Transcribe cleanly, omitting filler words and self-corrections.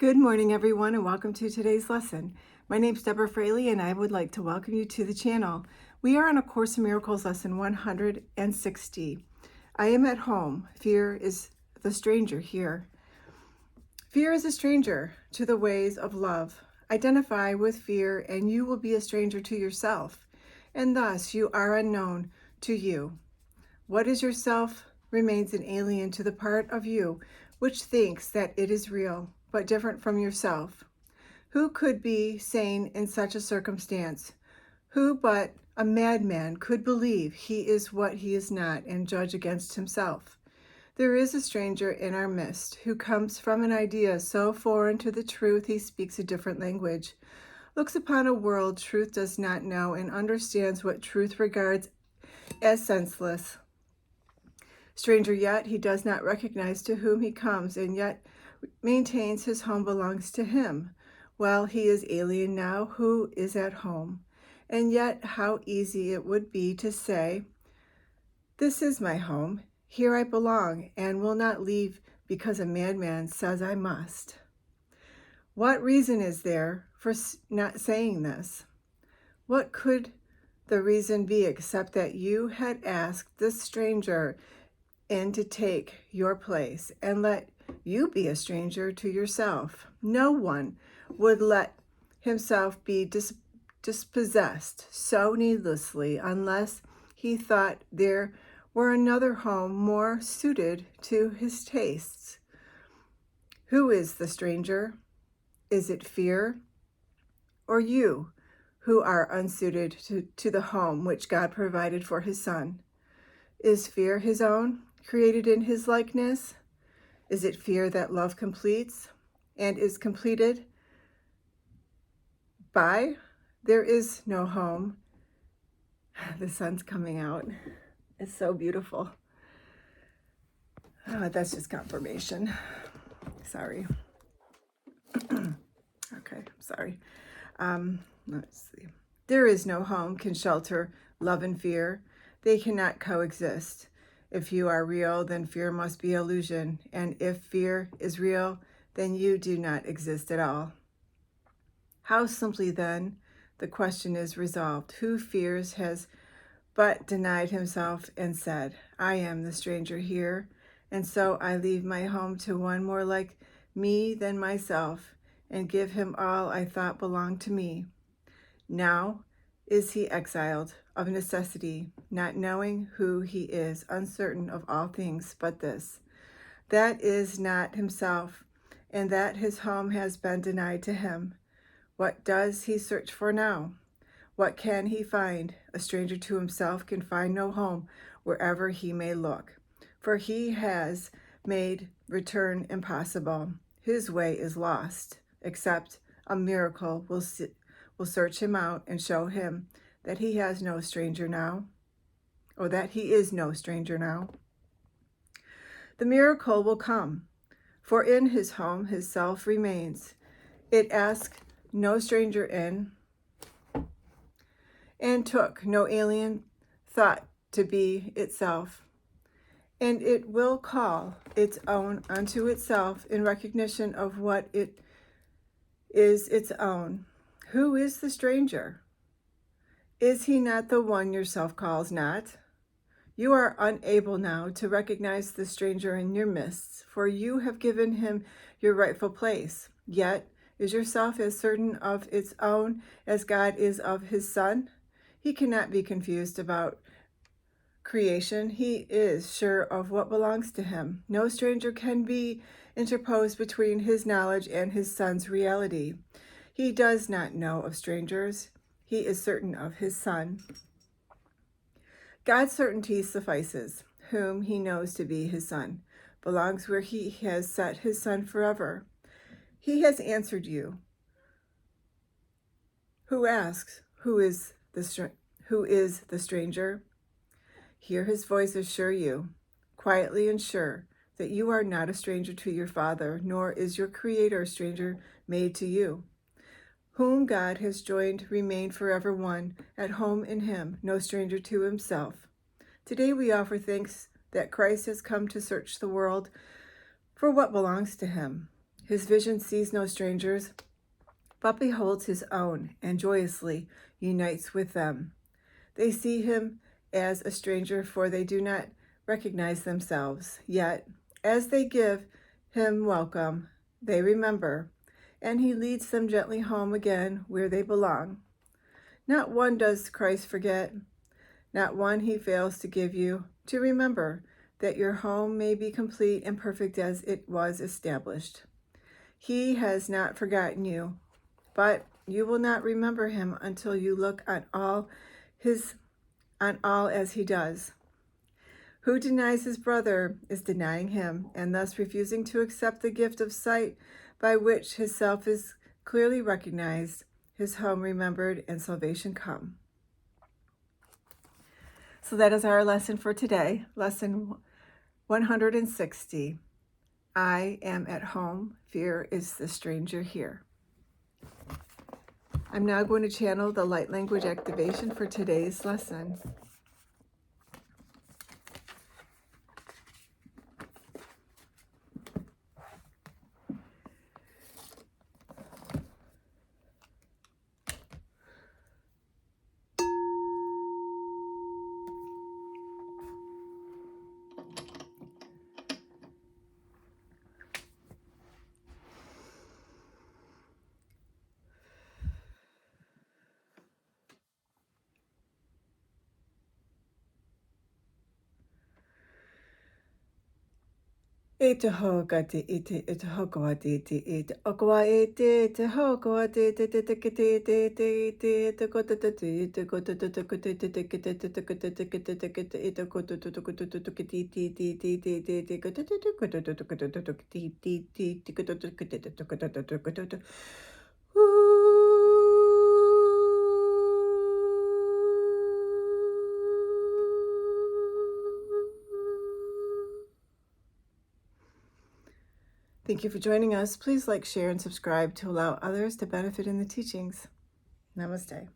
Good morning, everyone, and welcome to today's lesson. My name is Deborah Fraley, and I would like to welcome you to the channel. We are on A Course in Miracles lesson 160. I am at home. Fear is the stranger here. Fear is a stranger to the ways of love. Identify with fear, and you will be a stranger to yourself, and thus you are unknown to you. What is yourself remains an alien to the part of you which thinks that it is real, but different from yourself. Who could be sane in such a circumstance? Who but a madman could believe he is what he is not and judge against himself? There is a stranger in our midst who comes from an idea so foreign to the truth he speaks a different language, looks upon a world truth does not know, and understands what truth regards as senseless. Stranger yet, he does not recognize to whom he comes, and yet maintains his home belongs to him, while he is alien now who is at home. And yet how easy it would be to say, "This is my home, here I belong, and will not leave because a madman says I must." What reason is there for not saying this? What could the reason be except that you had asked this stranger in to take your place and let you be a stranger to yourself? No one would let himself be dispossessed so needlessly unless he thought there were another home more suited to his tastes. Who is the stranger? Is it fear or you who are unsuited to the home which God provided for his Son? Is fear his own, created in his likeness? Is it fear that love completes and is completed by? There is no home. The sun's coming out. It's so beautiful. Oh, that's just confirmation. Sorry. Okay, sorry. Let's see. There is no home can shelter love and fear. They cannot coexist. If you are real, then fear must be illusion. And if fear is real, then you do not exist at all. How simply then the question is resolved. Who fears has but denied himself and said, "I am the stranger here, and so I leave my home to one more like me than myself, and give him all I thought belonged to me." Now is he exiled of necessity, not knowing who he is, uncertain of all things but this, that is not himself, and that his home has been denied to him. What does he search for now? What can he find? A stranger to himself can find no home wherever he may look, for he has made return impossible. His way is lost, except a miracle will search him out and show him that he has no stranger now, or that he is no stranger now. The miracle will come, for in his home his self remains. It asked no stranger in, and took no alien thought to be itself. And it will call its own unto itself in recognition of what it is its own. Who is the stranger? Is he not the one yourself calls not? You are unable now to recognize the stranger in your midst, for you have given him your rightful place. Yet is yourself as certain of its own as God is of his Son? He cannot be confused about creation. He is sure of what belongs to him. No stranger can be interposed between his knowledge and his Son's reality. He does not know of strangers. He is certain of his Son. God's certainty suffices. Whom he knows to be his Son belongs where he has set his Son forever. He has answered you. Who asks, who is the stranger? Hear his voice assure you, quietly and sure, that you are not a stranger to your Father, nor is your Creator a stranger made to you. Whom God has joined remain forever one, at home in him, no stranger to himself. Today we offer thanks that Christ has come to search the world for what belongs to him. His vision sees no strangers, but beholds his own and joyously unites with them. They see him as a stranger, for they do not recognize themselves. Yet, as they give him welcome, they remember, and he leads them gently home again where they belong. Not one does Christ forget, not one he fails to give you, to remember that your home may be complete and perfect as it was established. He has not forgotten you, but you will not remember him until you look on all as he does. Who denies his brother is denying him, and thus refusing to accept the gift of sight by which his self is clearly recognized, his home remembered, and salvation come. So that is our lesson for today, lesson 160. I am at home, fear is the stranger here. I'm now going to channel the light language activation for today's lesson. Ete hoga te ete ete hoga te ete ete okwa ete ete hoga te ete ete ete ete ete ete kota te ete kota te kota te ete kete te kota te kete te kete ete kota te kota te kete ete ete ete ete ete kota te kota te kota te kota te ete kota te kota te kota te kota te Thank you for joining us. Please like, share, and subscribe to allow others to benefit in the teachings. Namaste.